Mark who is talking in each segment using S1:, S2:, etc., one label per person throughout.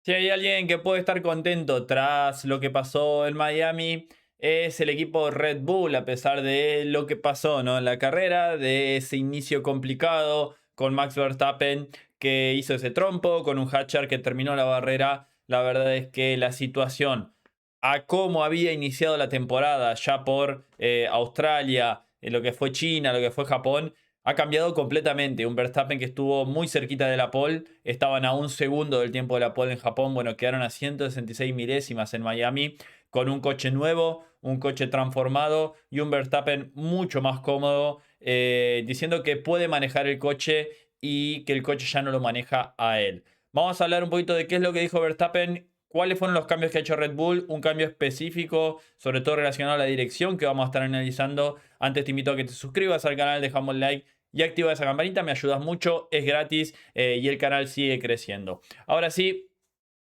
S1: Si hay alguien que puede estar contento tras lo que pasó en Miami, es el equipo Red Bull, a pesar de lo que pasó, ¿no? En la carrera, de ese inicio complicado con Max Verstappen que hizo ese trompo, con un Hatcher que terminó la barrera. La verdad es que la situación a cómo había iniciado la temporada ya por Australia, en lo que fue China, lo que fue Japón, ha cambiado completamente. Un Verstappen que estuvo muy cerquita de la pole, estaban a un segundo del tiempo de la pole en Japón, bueno, quedaron a 166 milésimas en Miami, con un coche nuevo, un coche transformado y un Verstappen mucho más cómodo, diciendo que puede manejar el coche y que el coche ya no lo maneja a él. Vamos a hablar un poquito de qué es lo que dijo Verstappen, cuáles fueron los cambios que ha hecho Red Bull, un cambio específico, sobre todo relacionado a la dirección que vamos a estar analizando. Antes te invito a que te suscribas al canal, dejamos un like y activa esa campanita, me ayudas mucho, es gratis y el canal sigue creciendo. Ahora sí,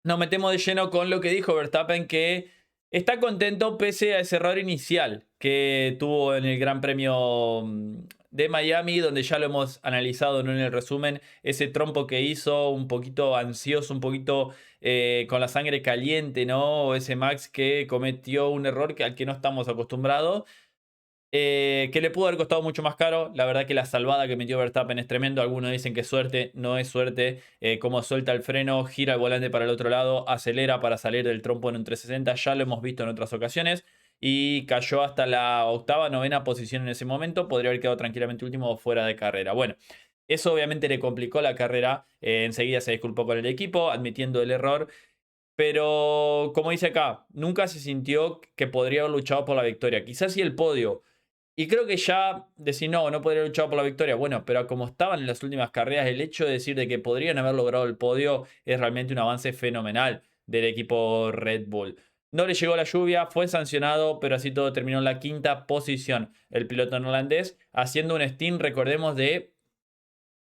S1: nos metemos de lleno con lo que dijo Verstappen, que está contento pese a ese error inicial que tuvo en el Gran Premio de Miami, donde ya lo hemos analizado, ¿no? En el resumen, ese trompo que hizo, un poquito ansioso, un poquito con la sangre caliente, ¿no? Ese Max que cometió un error al que no estamos acostumbrados, que le pudo haber costado mucho más caro. La verdad que la salvada que metió Verstappen es tremendo. Algunos dicen que es suerte, no es suerte. Como suelta el freno, gira el volante para el otro lado, acelera para salir del trompo en un 360. Ya lo hemos visto en otras ocasiones. Y cayó hasta la octava, novena posición en ese momento. Podría haber quedado tranquilamente último o fuera de carrera. Bueno, eso obviamente le complicó la carrera. Enseguida se disculpó con el equipo, admitiendo el error. Pero como dice acá, nunca se sintió que podría haber luchado por la victoria. Quizás sí el podio. Y creo que ya decir no, no podría haber luchado por la victoria. Bueno, pero como estaban en las últimas carreras, el hecho de decir de que podrían haber logrado el podio es realmente un avance fenomenal del equipo Red Bull. No le llegó la lluvia, fue sancionado, pero así todo terminó en la quinta posición. El piloto neerlandés haciendo un stint, recordemos, de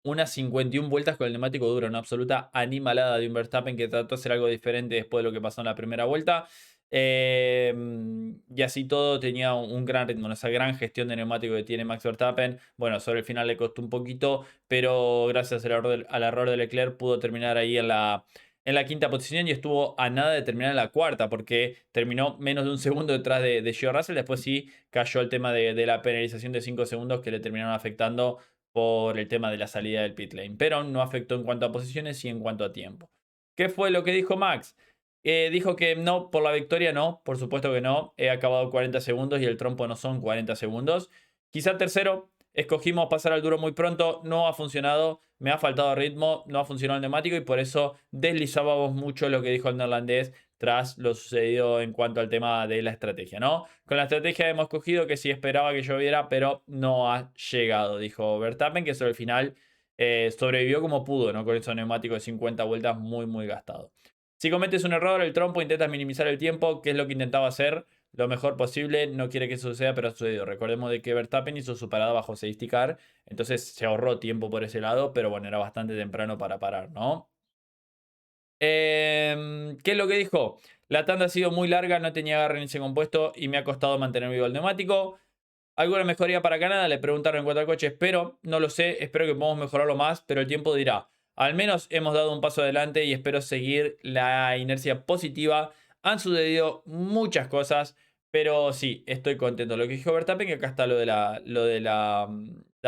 S1: unas 51 vueltas con el neumático duro, una absoluta animalada de un Verstappen que trató de hacer algo diferente después de lo que pasó en la primera vuelta. Y así todo tenía un gran ritmo, esa gran gestión de neumático que tiene Max Verstappen. Bueno, sobre el final le costó un poquito, pero gracias al error de Leclerc pudo terminar ahí en la quinta posición y estuvo a nada de terminar en la cuarta, porque terminó menos de un segundo detrás de George Russell. Después sí cayó el tema de la penalización de 5 segundos que le terminaron afectando por el tema de la salida del pit lane, pero no afectó en cuanto a posiciones y en cuanto a tiempo. ¿Qué fue lo que dijo Max? Dijo que no, por la victoria no, por supuesto que no. He acabado 40 segundos y el trompo no son 40 segundos. Quizá tercero, escogimos pasar al duro muy pronto, no ha funcionado, me ha faltado ritmo, no ha funcionado el neumático y por eso deslizábamos mucho lo que dijo el neerlandés tras lo sucedido en cuanto al tema de la estrategia, ¿no? Con la estrategia hemos cogido que sí esperaba que lloviera, pero no ha llegado, dijo Verstappen, que sobre el final sobrevivió como pudo, ¿no? Con esos neumáticos de 50 vueltas muy, muy gastados. Si cometes un error, el trompo intentas minimizar el tiempo, que es lo que intentaba hacer lo mejor posible. No quiere que eso suceda, pero ha sucedido. Recordemos de que Verstappen hizo su parada bajo safety car, entonces se ahorró tiempo por ese lado, pero bueno, era bastante temprano para parar, ¿no? ¿Qué es lo que dijo? La tanda ha sido muy larga, no tenía agarre en ese compuesto y me ha costado mantener vivo el neumático. ¿Alguna mejoría para Canadá? Le preguntaron en cuanto al coche. Espero, no lo sé, espero que podamos mejorarlo más, pero el tiempo dirá. Al menos hemos dado un paso adelante y espero seguir la inercia positiva. Han sucedido muchas cosas, pero sí, estoy contento. Lo que dijo Verstappen, que acá está la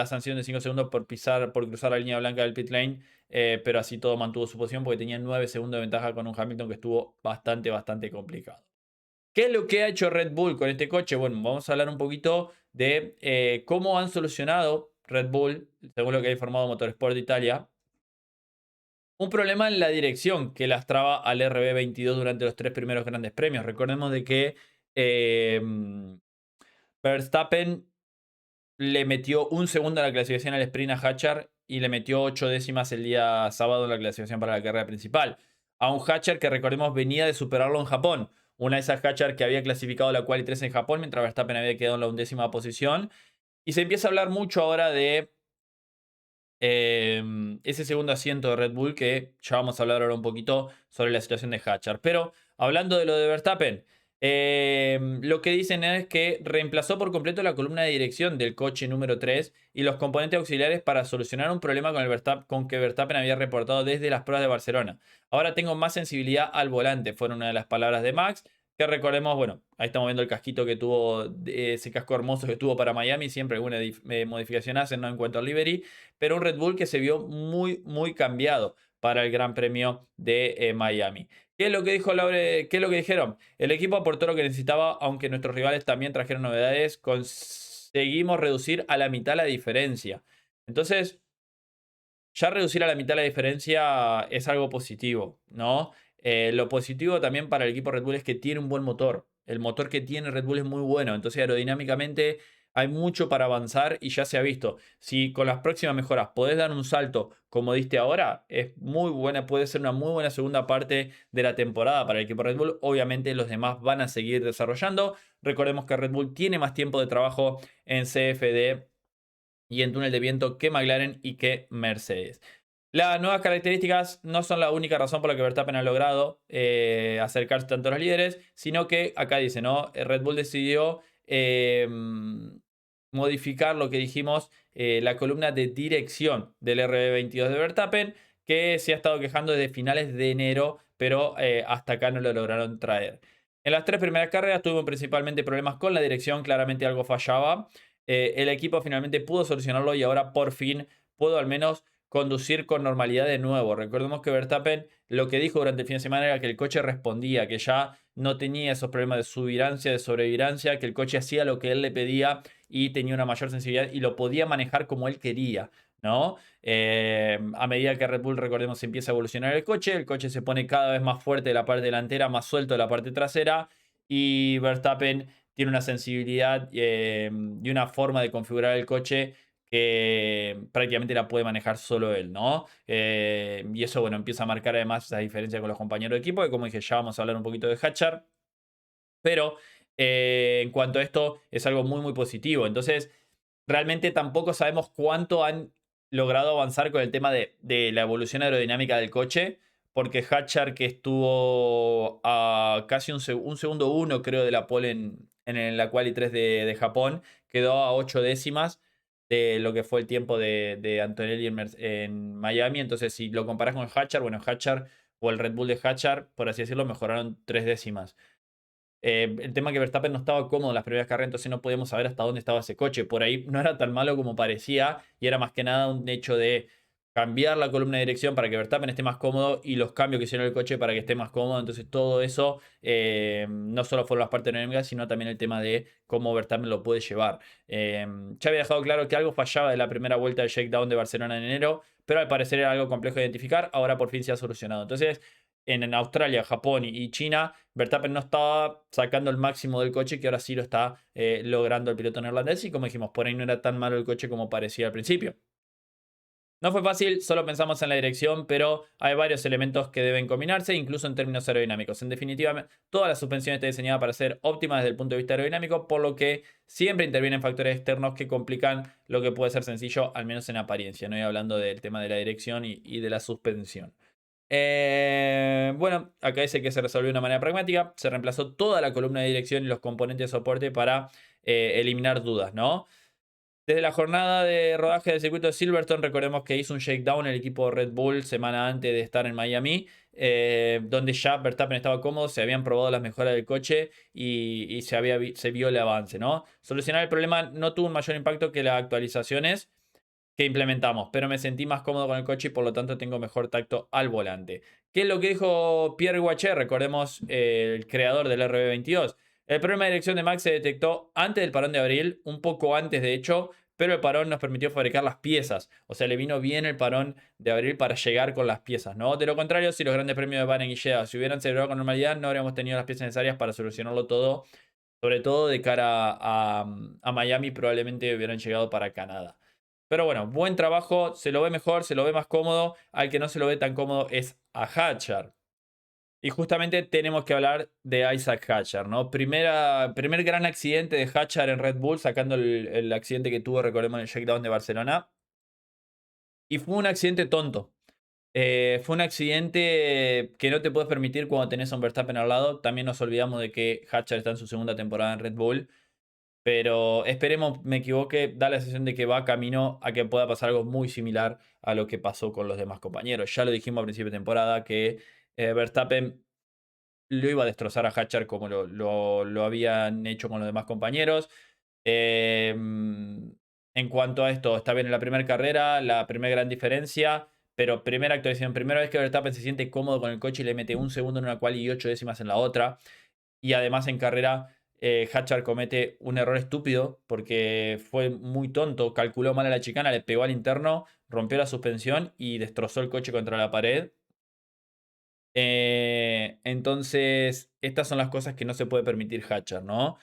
S1: sanción de 5 segundos por pisar, por cruzar la línea blanca del pit lane, pero así todo mantuvo su posición porque tenía 9 segundos de ventaja con un Hamilton que estuvo bastante, bastante complicado. ¿Qué es lo que ha hecho Red Bull con este coche? Bueno, vamos a hablar un poquito de cómo han solucionado Red Bull, según lo que ha informado Motorsport de Italia, un problema en la dirección que lastraba al RB22 durante los tres primeros grandes premios. Recordemos de que eh, Verstappen le metió un segundo a la clasificación al sprint a Hatcher y le metió 8 décimas el día sábado en la clasificación para la carrera principal. A un Hatcher que recordemos venía de superarlo en Japón. Una de esas Hatcher que había clasificado la quali 3 en Japón, mientras Verstappen había quedado en la undécima posición. Y se empieza a hablar mucho ahora de ese segundo asiento de Red Bull, que ya vamos a hablar ahora un poquito sobre la situación de Hatcher. Pero hablando de lo de Verstappen, Lo que dicen es que reemplazó por completo la columna de dirección del coche número 3 y los componentes auxiliares para solucionar un problema con que Verstappen había reportado desde las pruebas de Barcelona. Ahora tengo más sensibilidad al volante, fueron una de las palabras de Max. Que recordemos, bueno, ahí estamos viendo el casquito que tuvo, ese casco hermoso que tuvo para Miami. Siempre alguna modificación hacen, no en cuanto al livery, pero un Red Bull que se vio muy, muy cambiado para el Gran Premio de Miami. ¿Qué es lo que dijo qué es lo que dijeron? El equipo aportó lo que necesitaba, aunque nuestros rivales también trajeron novedades. Conseguimos reducir a la mitad la diferencia. Entonces, ya reducir a la mitad la diferencia es algo positivo, ¿no? Lo positivo también para el equipo Red Bull es que tiene un buen motor. El motor que tiene Red Bull es muy bueno. Entonces, aerodinámicamente hay mucho para avanzar y ya se ha visto. Si con las próximas mejoras podés dar un salto como diste ahora, es muy buena, puede ser una muy buena segunda parte de la temporada para el equipo Red Bull. Obviamente los demás van a seguir desarrollando. Recordemos que Red Bull tiene más tiempo de trabajo en CFD y en túnel de viento que McLaren y que Mercedes. Las nuevas características no son la única razón por la que Verstappen ha logrado acercarse tanto a los líderes, sino que acá dice, ¿no? Red Bull decidió modificar lo que dijimos, la columna de dirección del RB22 de Verstappen, que se ha estado quejando desde finales de enero, pero hasta acá no lo lograron traer. En las tres primeras carreras tuvimos principalmente problemas con la dirección, claramente algo fallaba. El equipo finalmente pudo solucionarlo y ahora por fin puedo al menos conducir con normalidad de nuevo. Recordemos que Verstappen lo que dijo durante el fin de semana era que el coche respondía, que ya no tenía esos problemas de subvirancia, de sobrevirancia, que el coche hacía lo que él le pedía y tenía una mayor sensibilidad y lo podía manejar como él quería, ¿no? A medida que Red Bull, recordemos, empieza a evolucionar el coche se pone cada vez más fuerte de la parte delantera, más suelto de la parte trasera y Verstappen tiene una sensibilidad y una forma de configurar el coche que prácticamente la puede manejar solo él, ¿no? Y eso, bueno, empieza a marcar además esa diferencia con los compañeros de equipo, que como dije, ya vamos a hablar un poquito de Hatchar, pero en cuanto a esto, es algo muy, muy positivo. Entonces, realmente tampoco sabemos cuánto han logrado avanzar con el tema de la evolución aerodinámica del coche, porque Hatchar, que estuvo a casi un segundo uno, creo, de la pole en la quali 3 de Japón, quedó a 8 décimas de lo que fue el tiempo de Antonelli en Miami. Entonces, si lo comparas con Hatchar, bueno, Hatchar o el Red Bull de Hatchar, por así decirlo, mejoraron 3 décimas. El tema que Verstappen no estaba cómodo en las primeras carreras, entonces no podíamos saber hasta dónde estaba ese coche. Por ahí no era tan malo como parecía y era más que nada un hecho de cambiar la columna de dirección para que Verstappen esté más cómodo y los cambios que hicieron el coche para que esté más cómodo. Entonces todo eso no solo fueron las partes enemigas, sino también el tema de cómo Verstappen lo puede llevar. Ya había dejado claro que algo fallaba de la primera vuelta del shakedown de Barcelona en enero, pero al parecer era algo complejo de identificar. Ahora por fin se ha solucionado. Entonces en Australia, Japón y China, Verstappen no estaba sacando el máximo del coche, que ahora sí lo está logrando el piloto neerlandés. Y como dijimos, por ahí no era tan malo el coche como parecía al principio. No fue fácil, solo pensamos en la dirección, pero hay varios elementos que deben combinarse, incluso en términos aerodinámicos. En definitiva, toda la suspensión está diseñada para ser óptima desde el punto de vista aerodinámico, por lo que siempre intervienen factores externos que complican lo que puede ser sencillo, al menos en apariencia. No estoy hablando del tema de la dirección y de la suspensión. Bueno, acá dice que se resolvió de una manera pragmática. Se reemplazó toda la columna de dirección y los componentes de soporte para eliminar dudas, ¿no? Desde la jornada de rodaje del circuito de Silverstone, recordemos que hizo un shakedown el equipo Red Bull semana antes de estar en Miami, donde ya Verstappen estaba cómodo, se habían probado las mejoras del coche y se vio el avance, ¿no? Solucionar el problema no tuvo un mayor impacto que las actualizaciones que implementamos, pero me sentí más cómodo con el coche y por lo tanto tengo mejor tacto al volante. ¿Qué es lo que dijo Pierre Guaché? Recordemos el creador del RB22. El problema de dirección de Max se detectó antes del parón de abril, un poco antes de hecho, pero el parón nos permitió fabricar las piezas. O sea, le vino bien el parón de abril para llegar con las piezas, ¿no? De lo contrario, si los grandes premios de Bahrein y Jeddah se hubieran celebrado con normalidad, no habríamos tenido las piezas necesarias para solucionarlo todo. Sobre todo de cara a Miami, probablemente hubieran llegado para Canadá. Pero bueno, buen trabajo, se lo ve mejor, se lo ve más cómodo. Al que no se lo ve tan cómodo es a Hatchar. Y justamente tenemos que hablar de Isaac Hatchar, ¿no? Primer gran accidente de Hatchar en Red Bull, sacando el accidente que tuvo, recordemos, en el shakedown de Barcelona. Y fue un accidente tonto. Fue un accidente que no te puedes permitir cuando tenés a un Verstappen al lado. También nos olvidamos de que Hatcher está en su segunda temporada en Red Bull. Pero esperemos, me equivoque, da la sensación de que va camino a que pueda pasar algo muy similar a lo que pasó con los demás compañeros. Ya lo dijimos a principio de temporada que Verstappen lo iba a destrozar a Hatcher como lo habían hecho con los demás compañeros. En cuanto a esto, está bien en la primera carrera, la primera gran diferencia, pero primera actualización, primera vez que Verstappen se siente cómodo con el coche y le mete un segundo en una quali y 8 décimas en la otra. Y además en carrera, Hatchard comete un error estúpido porque fue muy tonto, calculó mal a la chicana, le pegó al interno, rompió la suspensión y destrozó el coche contra la pared. Entonces, estas son las cosas que no se puede permitir Hatcher, ¿no?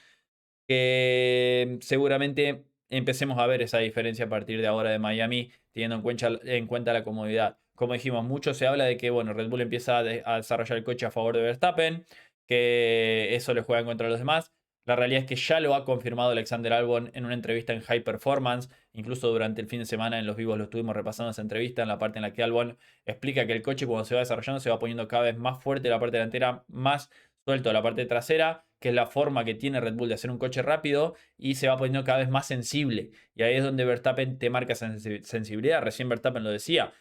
S1: Que seguramente empecemos a ver esa diferencia a partir de ahora de Miami, teniendo en cuenta la comodidad. Como dijimos, mucho se habla de que bueno, Red Bull empieza a desarrollar el coche a favor de Verstappen, que eso le juega en contra de los demás. La realidad es que ya lo ha confirmado Alexander Albon en una entrevista en High Performance. Incluso durante el fin de semana en los vivos lo estuvimos repasando esa entrevista, en la parte en la que Albon explica que el coche cuando se va desarrollando se va poniendo cada vez más fuerte la parte delantera, más suelto la parte trasera, que es la forma que tiene Red Bull de hacer un coche rápido, y se va poniendo cada vez más sensible. Y ahí es donde Verstappen te marca esa sensibilidad. Recién Verstappen lo decía,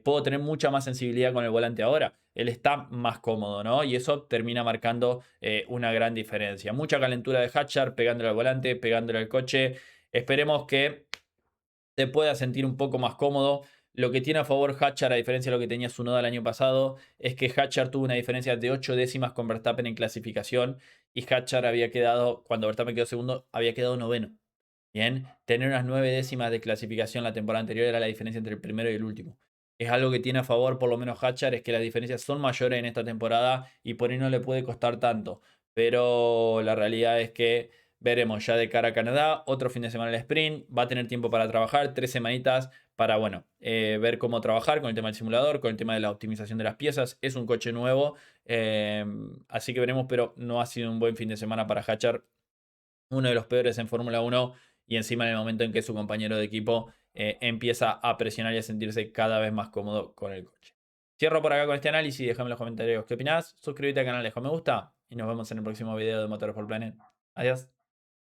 S1: puedo tener mucha más sensibilidad con el volante ahora. Él está más cómodo, ¿no? Y eso termina marcando una gran diferencia. Mucha calentura de Hatchard pegándole al volante, pegándole al coche. Esperemos que te pueda sentir un poco más cómodo. Lo que tiene a favor Hatchard, a diferencia de lo que tenía Tsunoda el año pasado, es que Hatchard tuvo una diferencia de 8 décimas con Verstappen en clasificación y Hatchard había quedado, cuando Verstappen quedó segundo, había quedado noveno. Bien, tener unas 9 décimas de clasificación la temporada anterior era la diferencia entre el primero y el último. Es algo que tiene a favor, por lo menos Hatchard, es que las diferencias son mayores en esta temporada y por ahí no le puede costar tanto. Pero la realidad es que veremos ya de cara a Canadá, otro fin de semana el sprint, va a tener tiempo para trabajar, 3 semanitas para, bueno, ver cómo trabajar con el tema del simulador, con el tema de la optimización de las piezas. Es un coche nuevo, así que veremos, pero no ha sido un buen fin de semana para Hatchard, uno de los peores en Fórmula 1 y encima en el momento en que su compañero de equipo empieza a presionar y a sentirse cada vez más cómodo con el coche. Cierro por acá con este análisis, déjame en los comentarios qué opinás, suscríbete al canal, deja me gusta y nos vemos en el próximo video de Motores por Planet. Adiós.